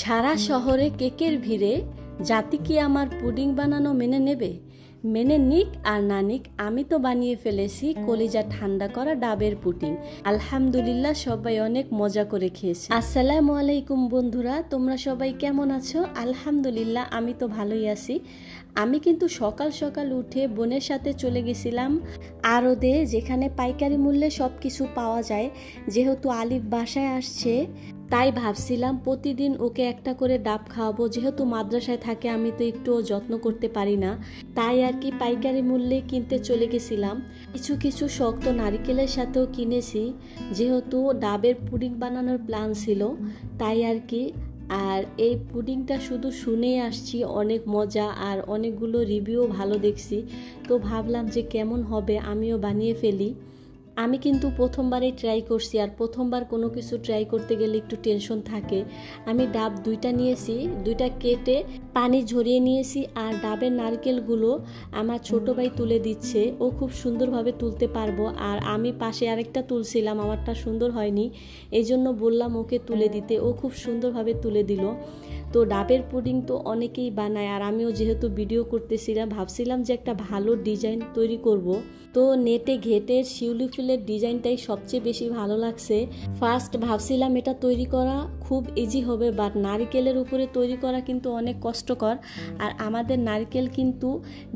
সারা শহরে কেকের ভিড়ে জাতি কি আমার পুডিং বানানো মেনে নেবে? মেনে নিক আর না নিক, আমি তো বানিয়ে ফেলেছি কলিজা ঠান্ডা করা ডাবের পুডিং। আলহামদুলিল্লাহ, সবাই অনেক মজা করে খেয়েছে। আসসালামু আলাইকুম বন্ধুরা, তোমরা সবাই কেমন আছো? আলহামদুলিল্লাহ, আমি তো ভালোই আছি। আমি কিন্তু সকাল সকাল উঠে বোনের সাথে চলে গেছিলাম আড়তে, যেখানে পাইকারি মূল্যে সব কিছু পাওয়া যায়। যেহেতু আলিফ বাসায় আসছে, তাই ভাবছিলাম প্রতিদিন ওকে একটা করে ডাব খাওয়াবো। যেহেতু মাদ্রাসায় থাকে, আমি তো একটুও যত্ন করতে পারি না, তাই আর কি পাইকারি মূল্যে কিনতে চলে গেছিলাম। কিছু কিছু শক্ত নারিকেলের সাথেও কিনেছি, যেহেতু ডাবের পুডিং বানানোর প্ল্যান ছিল, তাই আর কি। আর এই পুডিংটা শুধু শুনেই আসছি, অনেক মজা আর অনেকগুলো রিভিউ ভালো দেখছি, তো ভাবলাম যে কেমন হবে আমিও বানিয়ে ফেলি। আমি কিন্তু প্রথমবারই ট্রাই করছি, আর প্রথমবার কোনো কিছু ট্রাই করতে গেলে একটু টেনশন থাকে। আমি ডাব দুইটা নিয়েছি, দুইটা কেটে পানি ঝরিয়ে নিয়েছি। আর ডাবের নারকেলগুলো আমার ছোট ভাই তুলে দিচ্ছে, ও খুব সুন্দরভাবে তুলতে পারবো। আর আমি পাশে আরেকটা তুলছিলাম, আমারটা সুন্দর হয়নি, এই জন্য বললাম ওকে তুলে দিতে, ও খুব সুন্দরভাবে তুলে দিল। তো ডাবের পুডিং তো অনেকেই বানায়, আর আমিও যেহেতু ভিডিও করতেছিলাম, ভাবছিলাম যে একটা ভালো ডিজাইন তৈরি করব। তো নেটে ঘেটের শিউলি ফুলের ডিজাইনটাই সবচেয়ে বেশি ভালো লাগছে। ফার্স্ট ভাবছিলাম এটা তৈরি করা খুব ইজি হবে, বাট নারকেলের উপরে তৈরি করা কিন্তু অনেক কষ্টকর। আর আমাদের নারকেল কিন্তু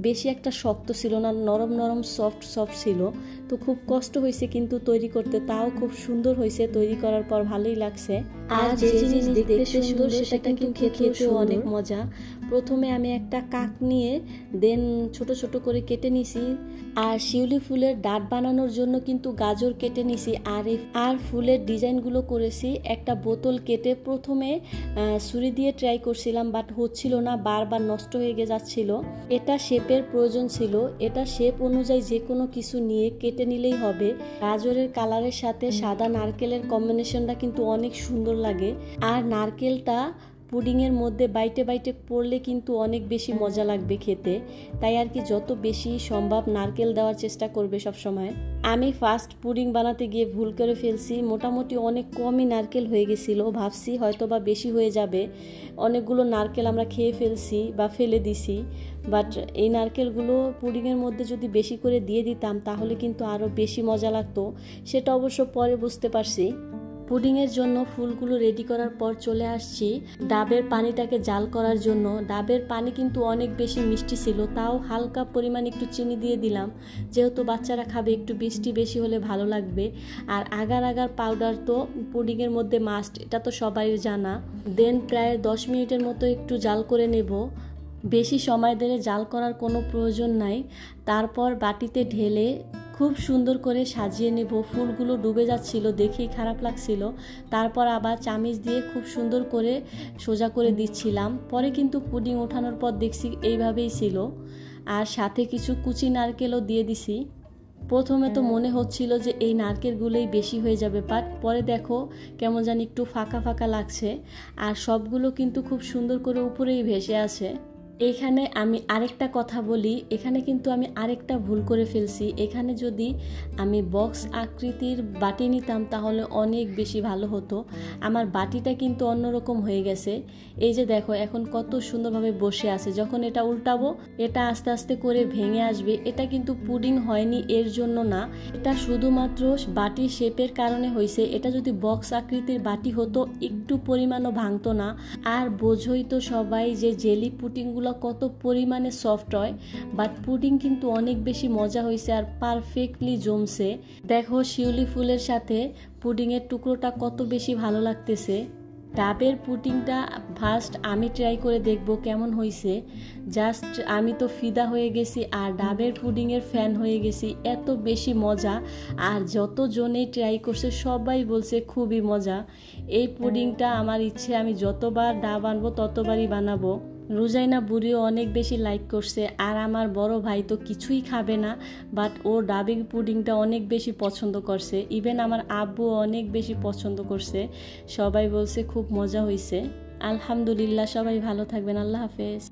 বেশি একটা শক্ত ছিল না, নরম নরম সফট সফট ছিল, তো খুব কষ্ট হয়েছে কিন্তু তৈরি করতে। তাও খুব সুন্দর হয়েছে, তৈরি করার পর ভালোই লাগছে। আর যে জিনিস দেখতে সুন্দর সেটা কিন্তু খেতেও অনেক মজা। প্রথমে আমি একটা কাক নিয়ে দেন ছোট ছোট করে কেটে নিছি। আর শিউলি ফুলের ডাট বানানোর জন্য কিন্তু গাজর কেটে নিছি। আর ফুলের ডিজাইনগুলো করেছি। একটা বোতল কেটে প্রথমে ছুরি দিয়ে ট্রাই করছিলাম, বাট হচ্ছিল না, বারবার নষ্ট হয়ে যাচ্ছিল। এটা শেপের প্রয়োজন ছিল, এটা শেপ অনুযায়ী যে কোনো কিছু নিয়ে কেটে নিলেই হবে। গাজরের কালারের সাথে সাদা নারকেলের কম্বিনেশনটা কিন্তু অনেক সুন্দর লাগে। আর নারকেলটা পুডিংয়ের মধ্যে বাইটে বাইটে পড়লে কিন্তু অনেক বেশি মজা লাগবে খেতে, তাই আর কি যত বেশি সম্ভব নারকেল দেওয়ার চেষ্টা করবে সব সময়। আমি ফার্স্ট পুডিং বানাতে গিয়ে ভুল করে ফেলছি, মোটামুটি অনেক কমই নারকেল হয়ে গেছিলো। ভাবছি হয়তো বা বেশি হয়ে যাবে, অনেকগুলো নারকেল আমরা খেয়ে ফেলছি বা ফেলে দিছি। বাট এই নারকেলগুলো পুডিংয়ের মধ্যে যদি বেশি করে দিয়ে দিতাম তাহলে কিন্তু আরও বেশি মজা লাগতো, সেটা অবশ্য পরে বুঝতে পারছি। পুডিংয়ের জন্য ফুলগুলো রেডি করার পর চলে আসছি ডাবের পানিটাকে জাল করার জন্য। ডাবের পানি কিন্তু অনেক বেশি মিষ্টি ছিল, তাও হালকা পরিমাণ একটু চিনি দিয়ে দিলাম, যেহেতু বাচ্চারা খাবে, একটু মিষ্টি বেশি হলে ভালো লাগবে। আর আগার আগার পাউডার তো পুডিংয়ের মধ্যে মাস্ট, এটা তো সবাই জানা। দেন প্রায় 10 মিনিটের মতো একটু জাল করে নেব, বেশি সময় ধরে জাল করার কোনো প্রয়োজন নাই। তারপর বাটিতে ঢেলে খুব সুন্দর করে সাজিয়ে নেব। ফুলগুলো ডুবে যাচ্ছিল, দেখেই খারাপ লাগছিল। তারপর আবার চামিচ দিয়ে খুব সুন্দর করে সোজা করে দিচ্ছিলাম। পরে কিন্তু পুডিং ওঠানোর পর দেখছি এইভাবেই ছিল। আর সাথে কিছু কুচি নারকেলও দিয়ে দিছি। প্রথমে তো মনে হচ্ছিল যে এই নারকেলগুলোই বেশি হয়ে যাবে, বাট পরে দেখো কেমন জানি একটু ফাঁকা ফাঁকা লাগছে। আর সবগুলো কিন্তু খুব সুন্দর করে উপরেই ভেসে আছে। এখানে আমি আরেকটা কথা বলি, এখানে কিন্তু আমি আরেকটা ভুল করে ফেলছি। এখানে যদি আমি বক্স আকৃতির বাটি নিতাম তাহলে অনেক বেশি ভালো হতো। আমার বাটিটা কিন্তু অন্যরকম হয়ে গেছে। এই যে দেখো এখন কত সুন্দরভাবে বসে আছে, যখন এটা উল্টাবো এটা আস্তে আস্তে করে ভেঙে আসবে। এটা কিন্তু পুডিং হয়নি এর জন্য না, এটা শুধুমাত্র বাটির শেপের কারণে হয়েছে। এটা যদি বক্স আকৃতির বাটি হতো একটু পরিমাণও ভাঙতো না। আর বোঝোই তো সবাই যে জেলি পুডিংগুলো কত পরিমাণে সফট হয়, বাট পুডিং কিন্তু অনেক বেশি মজা হয়েছে আর পারফেক্টলি জমছে। দেখো শিউলি ফুলের সাথে পুডিংয়ের টুকরোটা কত বেশি ভালো লাগতেছে। ডাবের পুডিংটা ফার্স্ট আমি ট্রাই করে দেখব কেমন হয়েছে। জাস্ট আমি তো ফিদা হয়ে গেছি আর ডাবের পুডিংয়ের ফ্যান হয়ে গেছি, এত বেশি মজা। আর যতজনেই ট্রাই করছে সবাই বলছে খুবই মজা। এই পুডিংটা আমার ইচ্ছে, আমি যতবার ডাব আনবো ততবারই বানাবো। রুজাইনা বুড়িও অনেক বেশি লাইক করছে। আর আমার বড় ভাই তো কিছুই খাবে না, বাট ও ডাবের পুডিংটা অনেক বেশি পছন্দ করছে। ইভেন আমার আব্বু অনেক বেশি পছন্দ করছে, সবাই বলছে খুব মজা হয়েছে। আলহামদুলিল্লাহ, সবাই ভালো থাকবেন, আল্লাহ হাফেজ।